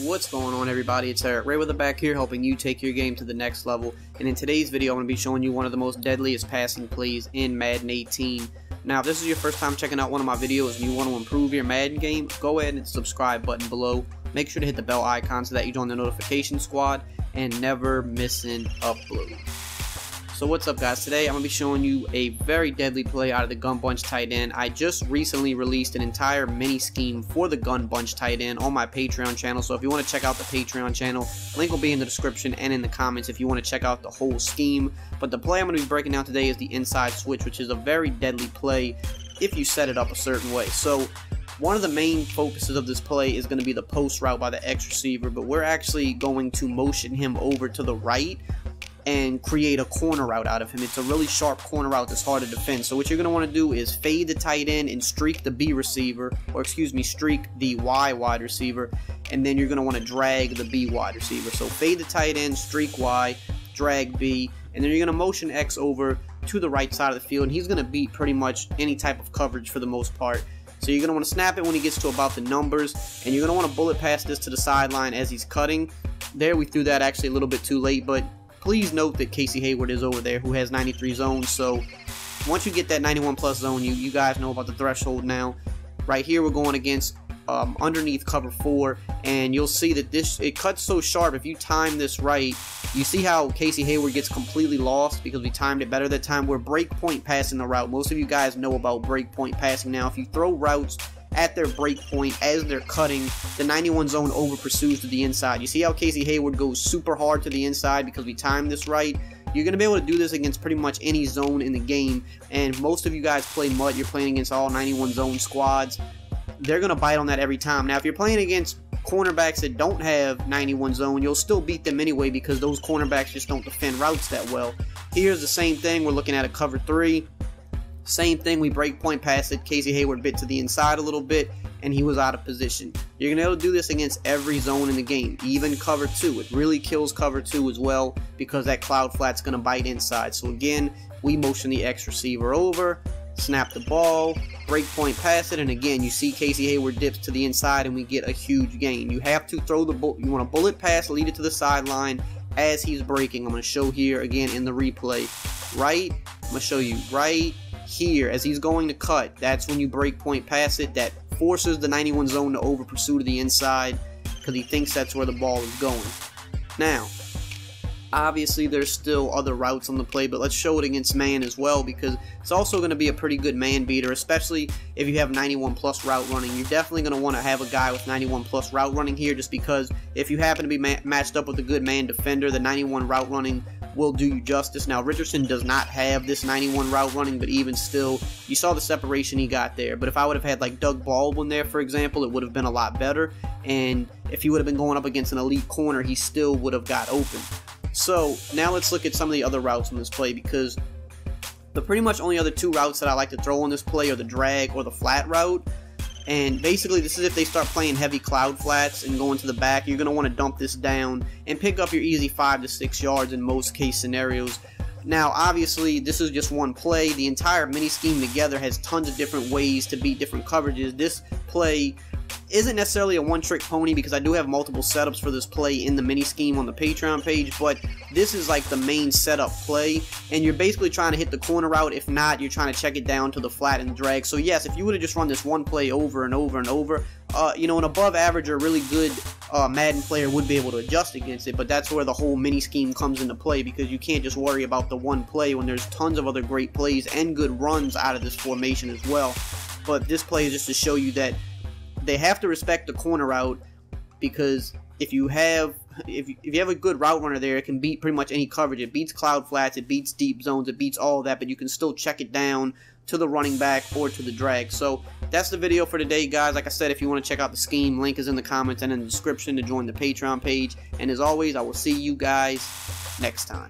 What's going on, everybody? It's EricRayweather back here, helping you take your game to the next level. And in today's video, I'm going to be showing you one of the most deadliest passing plays in Madden 18. Now, if this is your first time checking out one of my videos and you want to improve your Madden game, go ahead and hit the subscribe button below. Make sure to hit the bell icon so that you join the notification squad and never miss an upload. So what's up, guys? Today I'm going to be showing you a very deadly play out of the gun bunch tight end. I just recently released an entire mini scheme for the gun bunch tight end on my Patreon channel. So if you want to check out the Patreon channel, link will be in the description and in the comments if you want to check out the whole scheme. But the play I'm going to be breaking down today is the inside switch, which is a very deadly play if you set it up a certain way. So one of the main focuses of this play is going to be the post route by the X receiver, but we're actually going to motion him over to the right and create a corner route out of him. It's a really sharp corner route that's hard to defend. So what you're going to want to do is fade the tight end and streak the B receiver, or excuse me, streak the Y wide receiver, and then you're going to want to drag the B wide receiver. So fade the tight end, streak Y, drag B, and then you're going to motion X over to the right side of the field, and he's going to beat pretty much any type of coverage for the most part. So you're going to want to snap it when he gets to about the numbers, and you're going to want to bullet pass this to the sideline as he's cutting. There, we threw that actually a little bit too late, but please note that Casey Hayward is over there, who has 93 zones. So once you get that 91 plus zone, you guys know about the threshold now. Right here, we're going against underneath cover 4, and you'll see that it cuts so sharp. If you time this right, you see how Casey Hayward gets completely lost because we timed it better that time. We're breakpoint passing the route. Most of you guys know about breakpoint passing now. If you throw routes at their breakpoint as they're cutting, the 91 zone over pursues to the inside. You see how Casey Hayward goes super hard to the inside because we timed this right? You're going to be able to do this against pretty much any zone in the game, and most of you guys play MUT. You're playing against all 91 zone squads. They're going to bite on that every time. Now, if you're playing against cornerbacks that don't have 91 zone, you'll still beat them anyway because those cornerbacks just don't defend routes that well. Here's the same thing. We're looking at a cover 3. Same thing, we break point pass it. Casey Hayward bit to the inside a little bit, and he was out of position. You're going to be able to do this against every zone in the game, even cover 2. It really kills cover 2 as well because that cloud flat's going to bite inside. So again, we motion the X receiver over, snap the ball, break point pass it, and again, you see Casey Hayward dips to the inside, and we get a huge gain. You have to throw the ball. You want a bullet pass, lead it to the sideline as he's breaking. I'm going to show here again in the replay. Right, I'm going to show you right here as he's going to cut. That's when you break point pass it. That forces the 91 zone to over pursue to the inside because he thinks that's where the ball is going. Now, obviously there's still other routes on the play, but let's show it against man as well because it's also going to be a pretty good man beater, especially if you have 91 plus route running. You're definitely going to want to have a guy with 91 plus route running here just because if you happen to be matched up with a good man defender, the 91 route running will do you justice. Now, Richardson does not have this 91 route running, but even still, you saw the separation he got there. But if I would have had like Doug Baldwin there, for example, it would have been a lot better. And if he would have been going up against an elite corner, he still would have got open. So now let's look at some of the other routes in this play because the pretty much only other 2 routes that I like to throw on this play are the drag or the flat route. And basically, this is if they start playing heavy cloud flats and going to the back, you're going to want to dump this down and pick up your easy 5 to 6 yards in most case scenarios. Now, obviously, this is just one play. The entire mini scheme together has tons of different ways to beat different coverages. This play isn't necessarily a one-trick pony because I do have multiple setups for this play in the mini scheme on the Patreon page, but this is like the main setup play, and you're basically trying to hit the corner route. If not, you're trying to check it down to the flat and drag. So yes, if you would have just run this one play over and over and over, you know, an above average or really good Madden player would be able to adjust against it, but that's where the whole mini scheme comes into play because you can't just worry about the one play when there's tons of other great plays and good runs out of this formation as well. But this play is just to show you that they have to respect the corner route because if you have a good route runner there, it can beat pretty much any coverage. It beats cloud flats, it beats deep zones, it beats all of that, but you can still check it down to the running back or to the drag. So that's the video for today, guys. Like I said, if you want to check out the scheme, link is in the comments and in the description to join the Patreon page. And as always, I will see you guys next time.